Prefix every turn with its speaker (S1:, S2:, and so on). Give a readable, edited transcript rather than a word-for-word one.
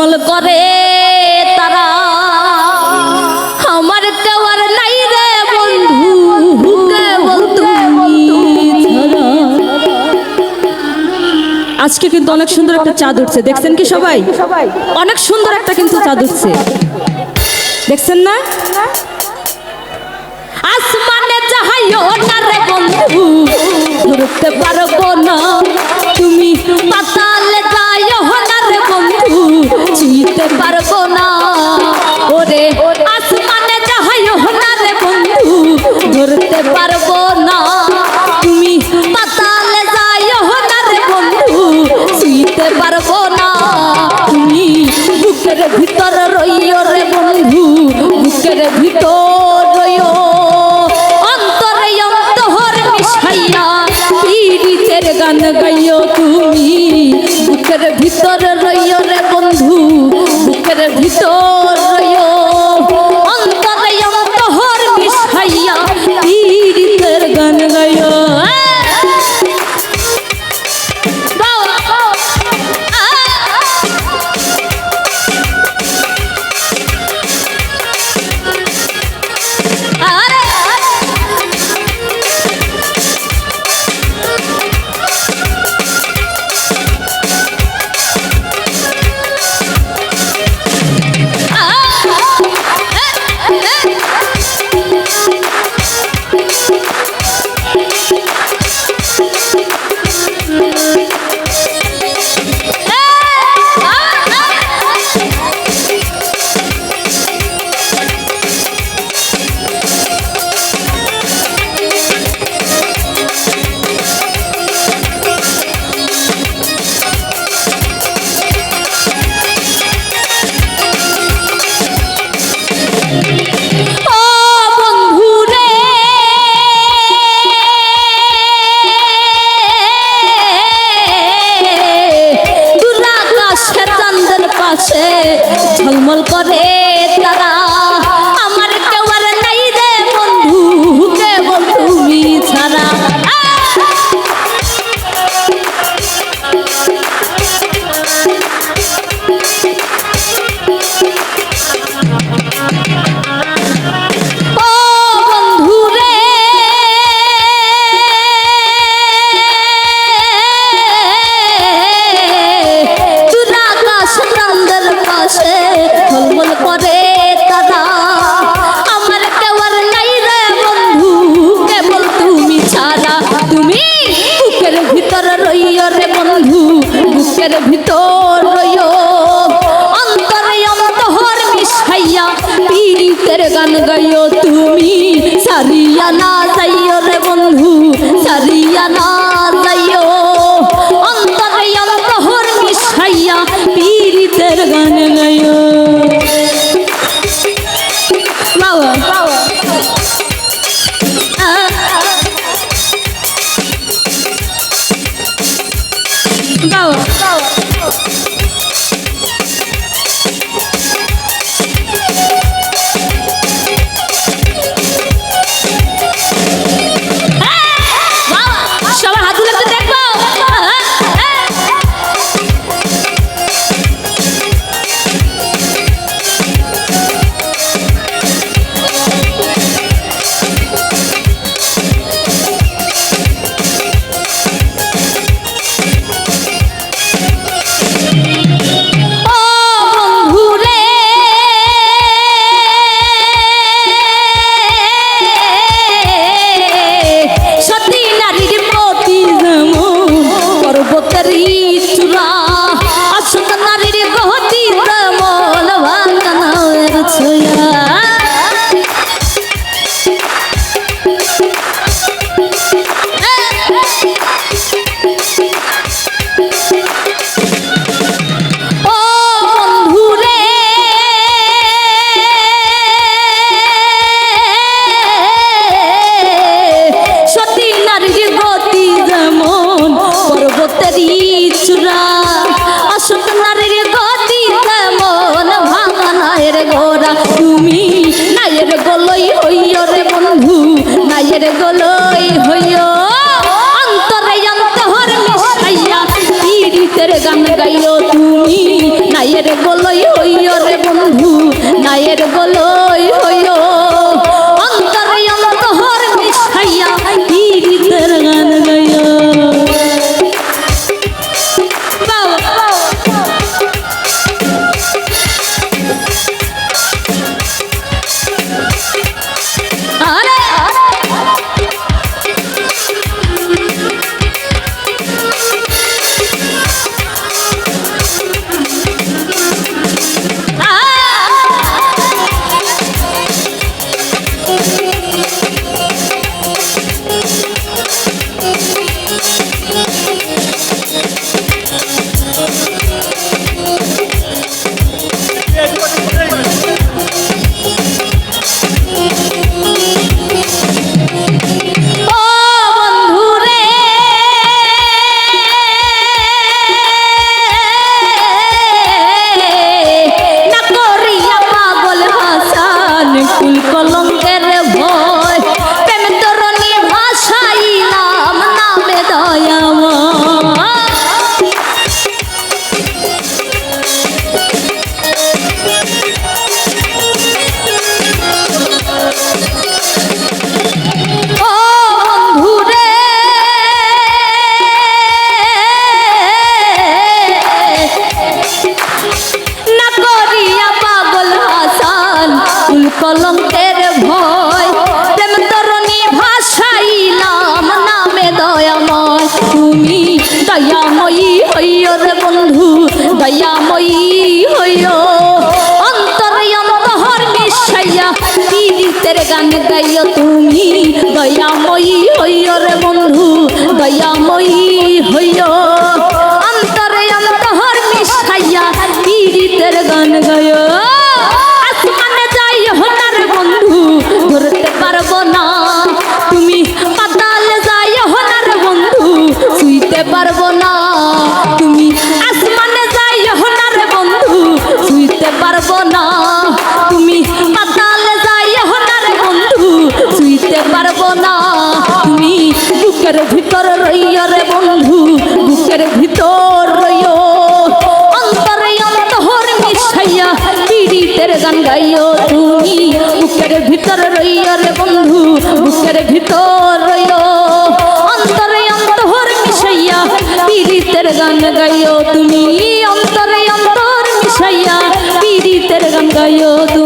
S1: ঝলমল করে তারা আমার কেওয়ার নাই রে বন্ধু কেবল তুমি ছাড়া। আজকে কিন্তু অনেক সুন্দর একটা চাঁদ উঠছে, দেখছেন কি সবাই? অনেক সুন্দর একটা কিন্তু চাঁদ উঠছে, দেখছেন না? আসমানে যাইও না রে বন্ধু ধরতে পারবো না, তুমি পাতালে যাইও না রে বন্ধু চিনতে পারবো না। ওরে আসমানে যাইও না রে বন্ধু ধরতে পারবো না, তুমি পাতালে যাইও না রে বন্ধু চিনতে পারবো না। তুমি বুকের ভিতর রইও রে বন্ধু, বুকের ভিতর রইও, অন্তরে অন্তর মিশাইয়া পীড়িতের গান গাইও। তুমি বুকের ভিতর রইও রে বন্ধু, বুকের ভিতর রইও, অন্তরে অন্তর মিশাইয়া পীড়িতের গান গাইও। ঝলমল করে তারা আমার কেওয়ার নাই রে বন্ধু কেবল তুমি ছাড়া। ও বন্ধু রে ঝলমল করে তারা আমার কেওয়ার নাই রে বন্ধু কেবল তুমি ছাড়া। তুমি বুকের ভিতর রইও রে বন্ধু, বুকের ভিতর রইও, অন্তরে অন্তর মিশাইয়া পীড়িতের গান গাইও। তুমি সারিয়া না যাইও রে বন্ধু, সারিয়া না যাইও, অন্তরে অন্তর মিশাইয়া পীড়িতের গান গাইও। সবার হাত তুলে দেখবো। নাইয়ের গলই হইও অন্তরে অন্তর মিশাইয়া পীড়িতের গান গাইও তুমি। নায়ের গলই হইও রে বন্ধু নায়ের গলই হইও অন্তরে অন্তহর মিশাইয়া পীড়িতের গান গাইও কলঙ্কের ভয় প্রেম তরণী ভাসাইলাম নামে দয়াময় তুমি দয়াময়ী হইও রে বন্ধু দয়াময়ী হইও অন্তরে অন্তহর মিশাইয়া পীড়িতের গান গাইও তুমি দয়াময়ী হইও রে বন্ধু দয়াময়ী হইও অন্তরে অন্তহর মিশাইয়া পীড়িতের গান গাইও ধরতে পারবো না তুমি পাতালে যাইও না রে বন্ধু ছুঁইতে পারবো না তুমি আসমানে যাইও না রে বন্ধু ছুঁইতে পারবো না তুমি পাতালে যাইও না রে বন্ধু ছুঁইতে পারবো না তুমি বুকের ভিতর রইও রে বন্ধু বুকের ভিতর রইও অন্তরে অন্তহর মিশাইয়া পীড়িতের গান গাইও তুমি বুকের ভিতর রইও রে বন্ধু বুকের ভিতর রইও অন্তরে অন্তহর মিশাইয়া পীড়িতের গান গাইও তুমি অন্তরে অন্তর মিশাইয়া পীড়িতের গান গাইও তুমি